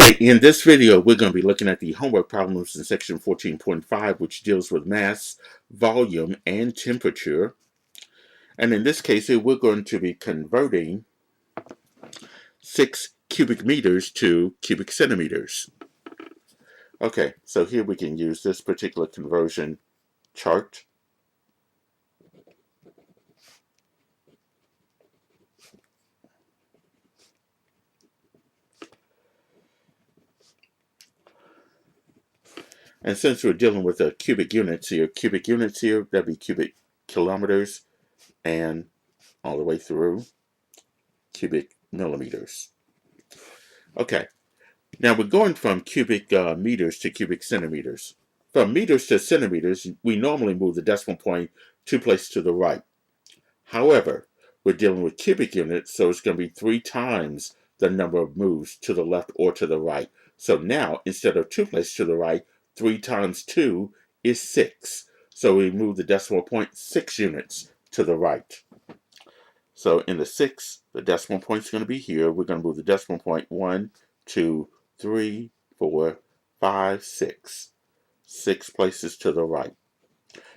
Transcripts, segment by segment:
Okay, in this video, we're going to be looking at the homework problems in section 14.5, which deals with mass, volume, and temperature. And in this case, we're going to be converting 6 cubic meters to cubic centimeters. Okay, so here we can use this particular conversion chart. And since we're dealing with cubic units here, that'd be cubic kilometers, and all the way through cubic millimeters. Okay, now we're going from cubic meters to cubic centimeters. From meters to centimeters, we normally move the decimal point 2 places to the right. However, we're dealing with cubic units, so it's going to be 3 times the number of moves to the left or to the right. So now, instead of 2 places to the right, 3 times 2 is 6. So we move the decimal point 6 units to the right. So in the 6, the decimal point is going to be here. We're going to move the decimal point 1, 2, 3, 4, 5, 6. 6 places to the right,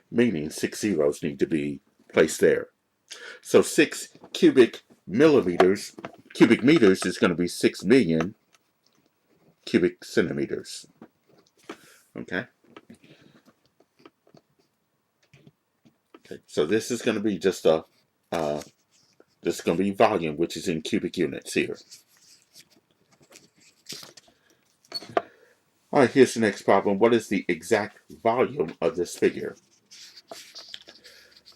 meaning 6 zeros need to be placed there. So 6 cubic meters is going to be 6 million cubic centimeters. Okay. Okay. So this is going to be just this is going to be volume, which is in cubic units here. All right, here's the next problem. What is the exact volume of this figure?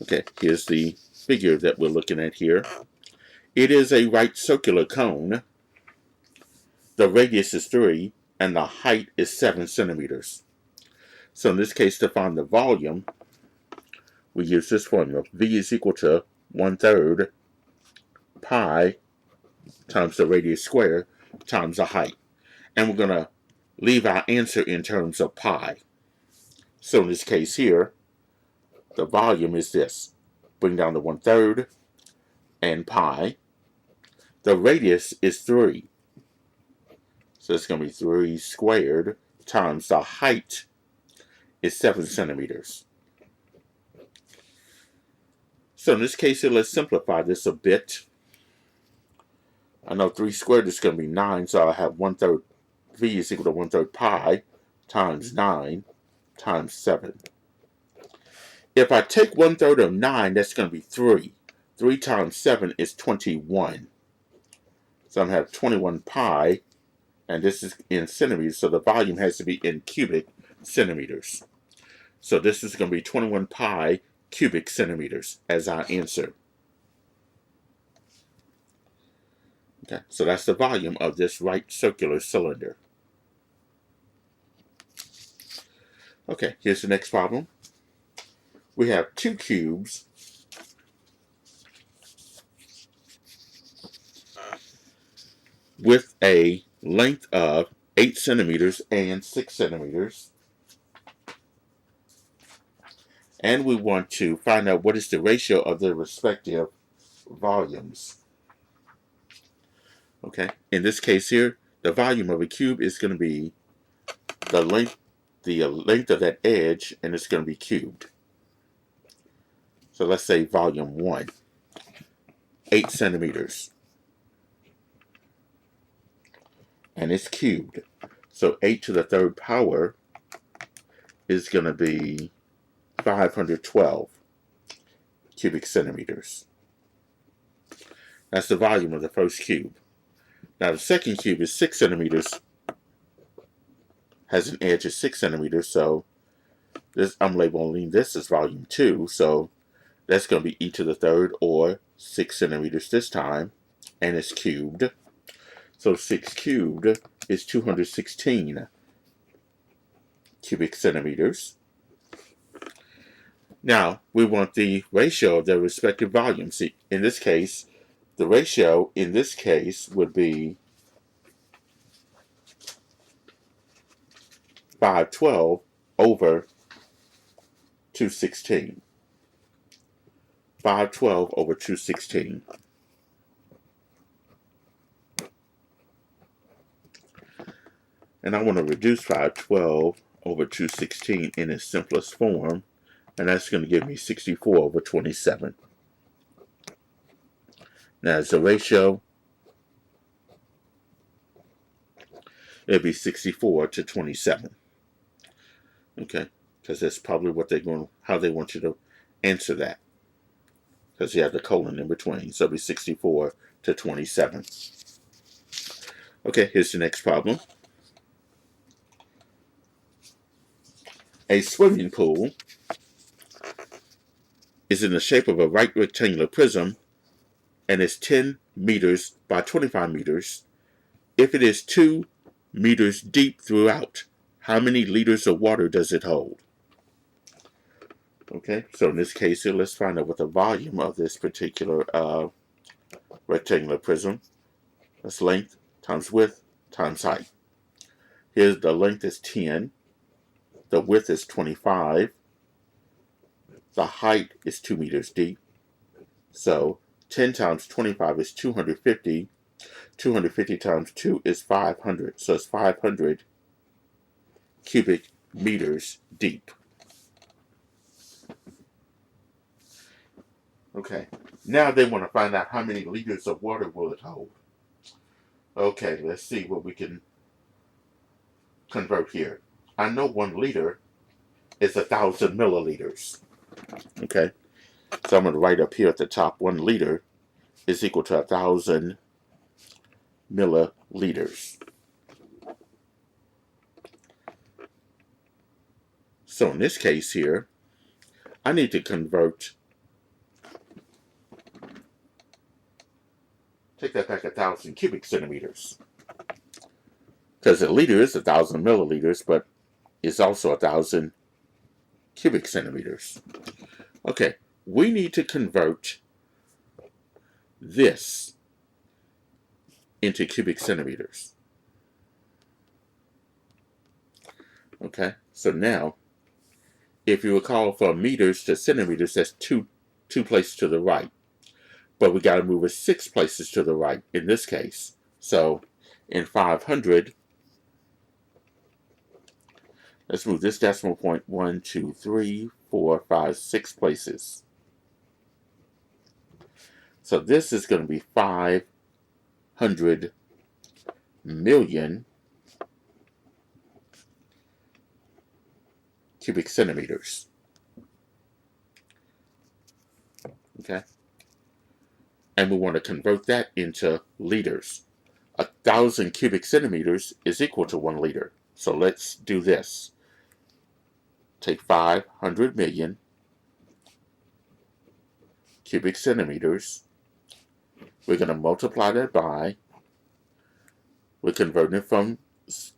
Okay, here's the figure that we're looking at here. It is a right circular cone. The radius is 3, and the height is 7 centimeters. So in this case, to find the volume, we use this formula. V is equal to 1/3 pi times the radius squared times the height. And we're going to leave our answer in terms of pi. So in this case here, the volume is this. Bring down to 1/3 and pi. The radius is 3. So it's going to be 3 squared times the height is 7 centimeters. So in this case here, let's simplify this a bit. I know 3 squared is going to be 9, so I have 1/3 V is equal to 1/3 pi times 9 times 7. If I take 1/3 of 9, that's going to be 3. 3 times 7 is 21. So I'm going to have 21 pi, and this is in centimeters, so the volume has to be in cubic centimeters. So this is going to be 21 pi cubic centimeters as our answer. Okay, so that's the volume of this right circular cylinder. Okay, here's the next problem. We have 2 cubes with a length of 8 centimeters and 6 centimeters. And we want to find out what is the ratio of their respective volumes. Okay, in this case here, the volume of a cube is going to be the length of that edge, and it's going to be cubed. So let's say volume 1, 8 centimeters. And it's cubed. So 8 to the 3rd power is going to be 512 cubic centimeters. That's the volume of the first cube. Now the second cube is 6 centimeters, has an edge of 6 centimeters, so this, I'm labeling this as volume 2, so that's going to be e to the 3rd, or 6 centimeters this time, and it's cubed. So 6 cubed is 216 cubic centimeters. Now, we want the ratio of their respective volumes. See, in this case, the ratio in this case would be 512 over 216. 512 over 216. And I want to reduce 512 over 216 in its simplest form. And that's going to give me 64 over 27. Now, as a ratio, it'll be 64 to 27. Okay, because that's probably what they're going, how they want you to answer that. Because you have the colon in between, so it'll be 64 to 27. Okay, here's the next problem. A swimming pool is in the shape of a right rectangular prism and is 10 meters by 25 meters. If it is 2 meters deep throughout, how many liters of water does it hold? Okay, so in this case here, let's find out what the volume of this particular rectangular prism. That's length times width times height. Here's the length is 10, the width is 25, the height is 2 meters deep. So 10 times 25 is 250. 250 times 2 is 500. So it's 500 cubic meters deep. Okay, now they want to find out how many liters of water will it hold. Okay, let's see what we can convert here. I know 1 liter is 1,000 milliliters. Okay, so I'm going to write up here at the top 1 liter is equal to 1,000 milliliters. So in this case here, I need to convert, take that back 1,000 cubic centimeters. Because a liter is 1,000 milliliters, but it's also 1,000 cubic centimeters. Okay, we need to convert this into cubic centimeters. Okay, so now, if you recall from meters to centimeters, that's two places to the right. But we got to move it 6 places to the right in this case. So in 500, let's move this decimal point 1, 2, 3, 4, 5, 6 places. So this is going to be 500 million cubic centimeters. Okay? And we want to convert that into liters. 1,000 cubic centimeters is equal to 1 liter. So let's do this. Take 500 million cubic centimeters. We're going to multiply that by, we're converting it from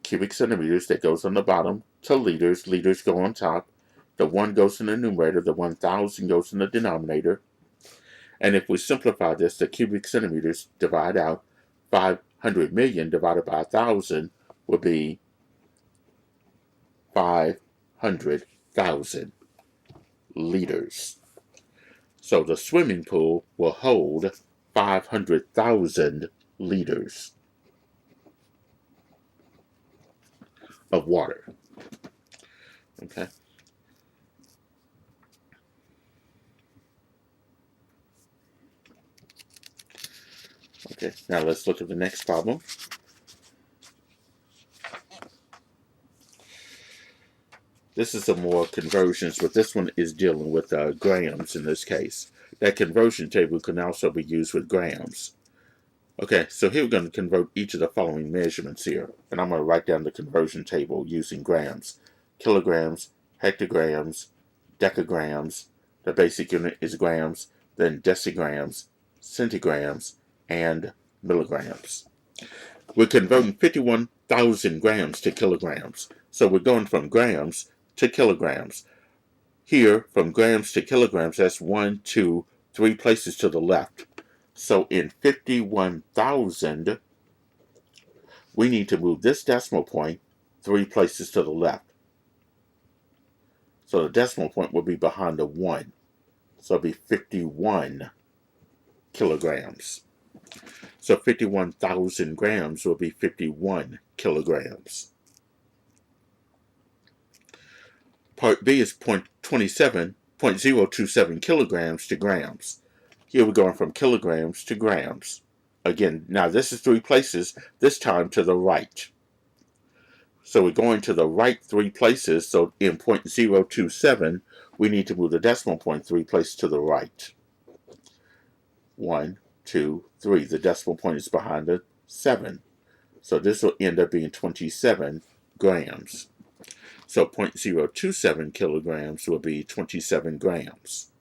cubic centimeters that goes on the bottom to liters. Liters go on top. The 1 goes in the numerator. The 1,000 goes in the denominator. And if we simplify this, the cubic centimeters divide out. 500 million divided by 1,000 would be 500,000 liters. So the swimming pool will hold 500,000 liters of water. Okay. Okay, now let's look at the next problem. This is some more conversions, but this one is dealing with grams in this case. That conversion table can also be used with grams. Okay, so here we're going to convert each of the following measurements here. And I'm going to write down the conversion table using grams. Kilograms, hectograms, decagrams. The basic unit is grams, then decigrams, centigrams, and milligrams. We're converting 51,000 grams to kilograms. So we're going from grams to kilograms. Here, from grams to kilograms, that's 1, 2, 3 places to the left. So in 51,000, we need to move this decimal point 3 places to the left. So the decimal point will be behind the 1. So it'll be 51 kilograms. So 51,000 grams will be 51 kilograms. Part B is 0.27 kilograms to grams. Here we're going from kilograms to grams. Again, now this is 3 places, this time to the right. So we're going to the right 3 places, so in 0.027, we need to move the decimal point 3 places to the right. 1, 2, 3. The decimal point is behind the 7. So this will end up being 27 grams. So 0.027 kilograms will be 27 grams.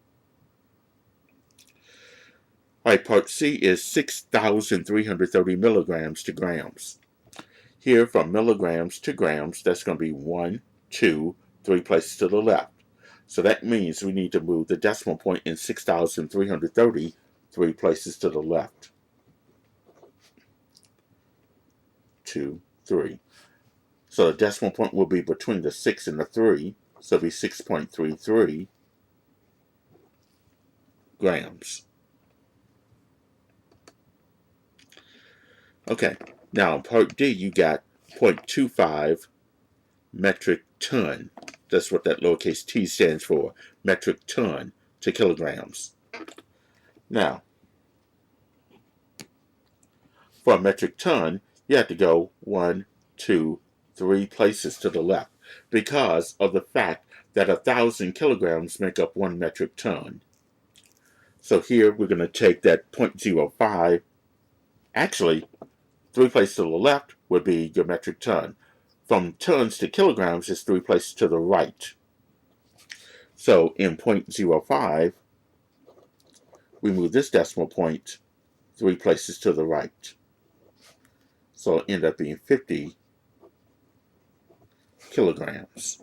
All right, part C is 6,330 milligrams to grams. Here, from milligrams to grams, that's going to be 1, 2, 3 places to the left. So that means we need to move the decimal point in 6,330 3 places to the left. 2, 3. So the decimal point will be between the 6 and the 3, so it'll be 6.33 grams. Okay, now in part D, you got 0.25 metric ton. That's what that lowercase t stands for, metric ton to kilograms. Now, for a metric ton, you have to go 1, 2, 3 places to the left because of the fact that 1,000 kilograms make up 1 metric ton. So here we're going to take that 0.05, actually 3 places to the left would be your metric ton. From tons to kilograms is 3 places to the right. So in 0.05, we move this decimal point 3 places to the right. So it'll end up being 50 kilograms.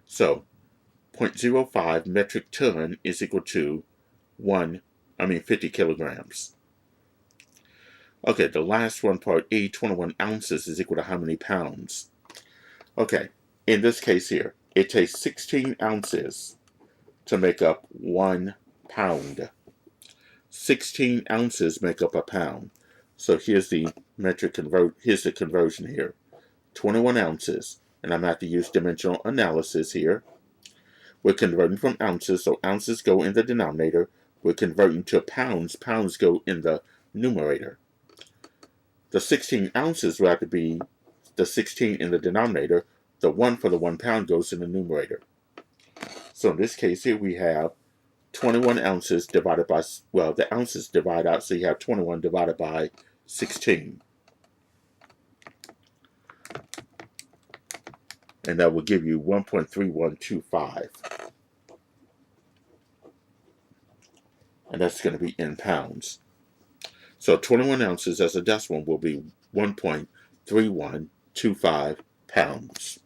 So 0.05 metric ton is equal to 50 kilograms. Okay, the last one, part E, 21 ounces is equal to how many pounds? Okay, in this case here, it takes 16 ounces to make up 1 pound. 16 ounces make up a pound. So here's the here's the conversion here. 21 ounces, and I'm going to have to use dimensional analysis here. We're converting from ounces, so ounces go in the denominator. We're converting to pounds. Pounds go in the numerator. The 16 ounces will have to be the 16 in the denominator. The 1 for the 1 pound goes in the numerator. So in this case here we have 21 ounces divided by, well, the ounces divide out, so you have 21 divided by 16. And that will give you 1.3125. And that's going to be in pounds. So 21 ounces as a decimal will be 1.3125 pounds.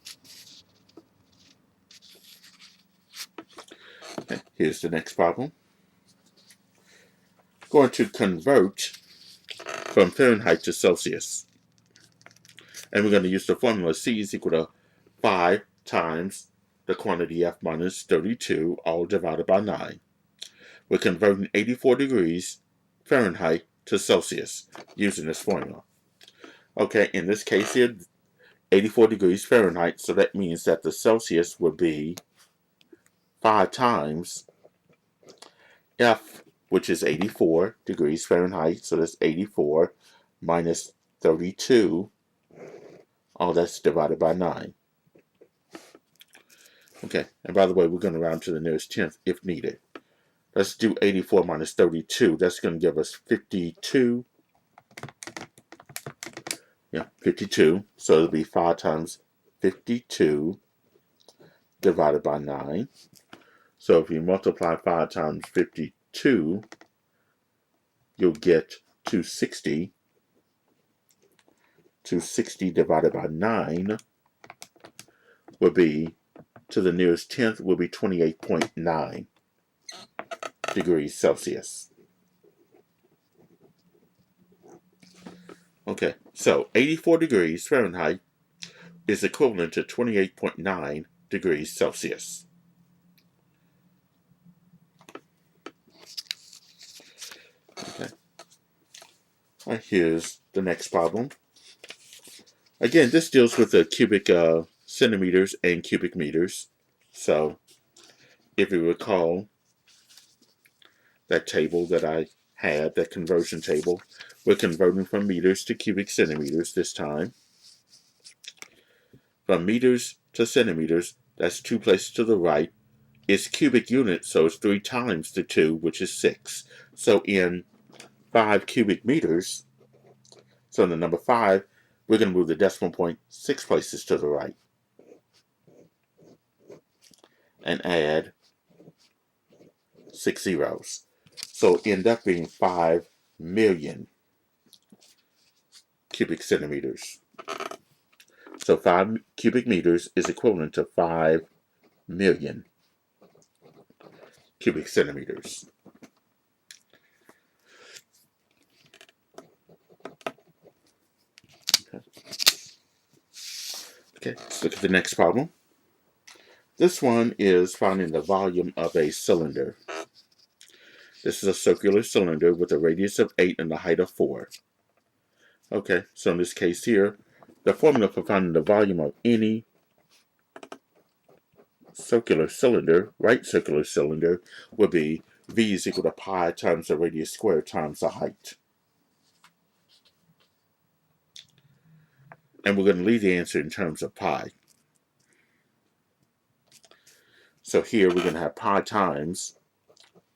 Okay, here's the next problem. Going to convert from Fahrenheit to Celsius. And we're going to use the formula C is equal to 5 times the quantity F minus 32, all divided by 9. We're converting 84 degrees Fahrenheit to Celsius using this formula. Okay, in this case here, 84 degrees Fahrenheit, so that means that the Celsius would be 5 times F, which is 84 degrees Fahrenheit, so that's 84 minus 32, all that's divided by 9. Okay, and by the way, we're going to round to the nearest tenth if needed. Let's do 84 minus 32. That's going to give us 52. Yeah, 52. So it'll be 5 times 52 divided by 9. So if you multiply 5 times 52, you'll get 260. 260 divided by 9 will be, to the nearest tenth, will be 28.9 degrees Celsius. Okay, so 84 degrees Fahrenheit is equivalent to 28.9 degrees Celsius. Okay. All right, here's the next problem. Again, this deals with a cubic centimeters and cubic meters. So if you recall that table that I had, that conversion table, we're converting from meters to cubic centimeters this time. From meters to centimeters, that's 2 places to the right. It's cubic units, so it's 3 times the 2, which is 6. So in 5 cubic meters, so in the number 5, we're going to move the decimal point 6 places to the right and add 6 zeros. So it'll end up being 5 million cubic centimeters. So 5 cubic meters is equivalent to 5 million cubic centimeters. Okay, let's look at the next problem. This one is finding the volume of a cylinder. This is a circular cylinder with a radius of 8 and a height of 4. Okay, so in this case here, the formula for finding the volume of any circular cylinder, right circular cylinder, would be V is equal to pi times the radius squared times the height. And we're going to leave the answer in terms of pi. So here we're going to have pi times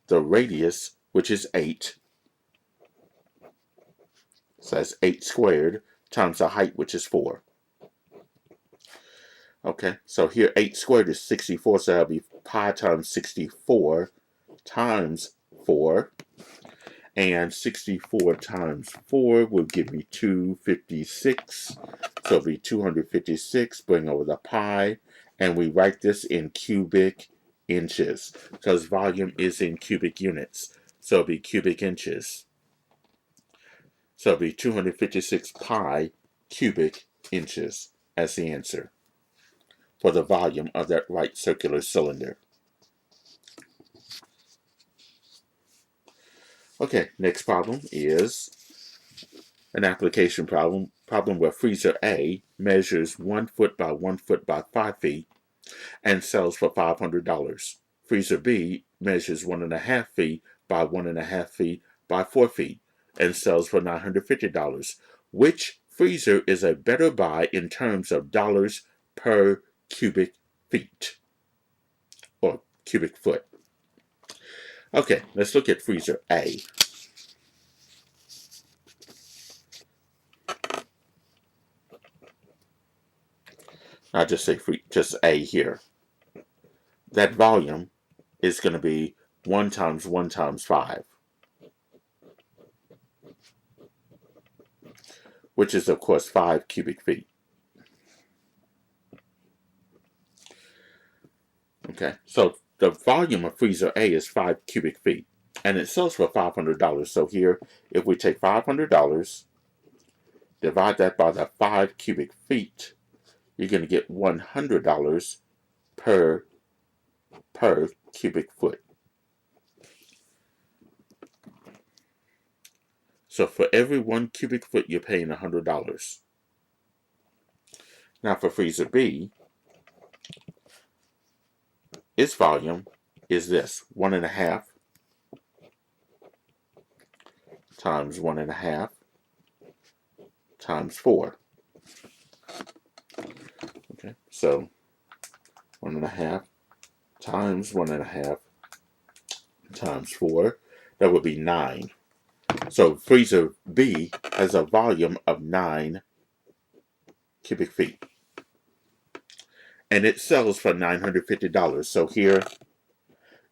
the radius, which is 8. So that's 8 squared times the height, which is 4. Okay, so here 8 squared is 64, so that'll be pi times 64 times 4. And 64 times 4 will give me 256. So it'll be 256, bring over the pi, and we write this in cubic inches because volume is in cubic units. So it'll be cubic inches. So it'll be 256 pi cubic inches as the answer for the volume of that right circular cylinder. Okay, next problem is an application problem where freezer A measures 1 foot by 1 foot by 5 feet and sells for $500. Freezer B measures 1.5 feet by 1.5 feet by 4 feet and sells for $950. Which freezer is a better buy in terms of dollars per cubic feet or cubic foot? Okay, let's look at freezer A. I'll just say just A here. That volume is going to be 1 times 1 times 5, which is, of course, 5 cubic feet. Okay, so the volume of freezer A is 5 cubic feet, and it sells for $500. So here, if we take $500, divide that by the 5 cubic feet, you're going to get $100 per cubic foot. So for every 1 cubic foot, you're paying $100. Now for freezer B, its volume is this: 1.5 times 1.5 times 4. Okay, so 1.5 times 1.5 times 4, that would be 9. So freezer B has a volume of 9 cubic feet. And it sells for $950. So here,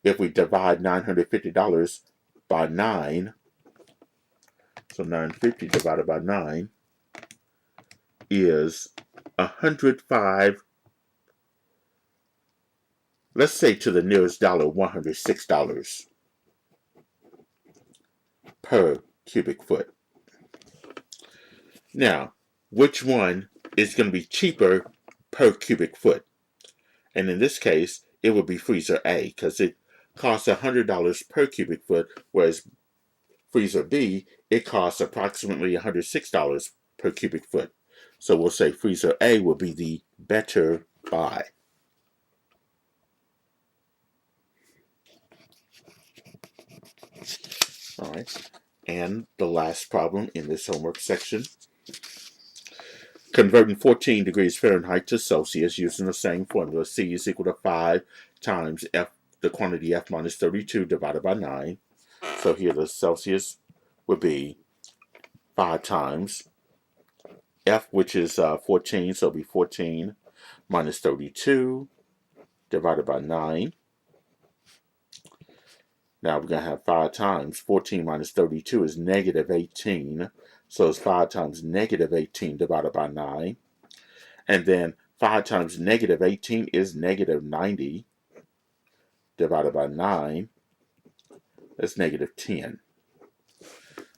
if we divide $950 by 9, so 950 divided by 9 is 105, let's say to the nearest dollar, $106 per cubic foot. Now, which one is going to be cheaper per cubic foot? And in this case, it would be freezer A because it costs $100 per cubic foot, whereas freezer B, it costs approximately $106 per cubic foot. So we'll say freezer A will be the better by. All right. And the last problem in this homework section, converting 14 degrees Fahrenheit to Celsius using the same formula. C is equal to 5 times F, the quantity F minus 32 divided by 9. So here the Celsius would be 5 times F, which is 14, so it'll be 14 minus 32 divided by 9. Now we're going to have 5 times 14 minus 32 is negative 18. So it's 5 times negative 18 divided by 9. And then 5 times negative 18 is negative 90 divided by 9. That's negative 10.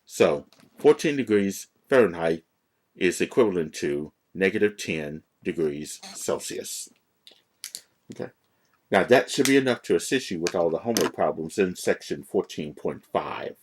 So 14 degrees Fahrenheit is equivalent to negative 10 degrees Celsius. Okay. Now that should be enough to assist you with all the homework problems in section 14.5.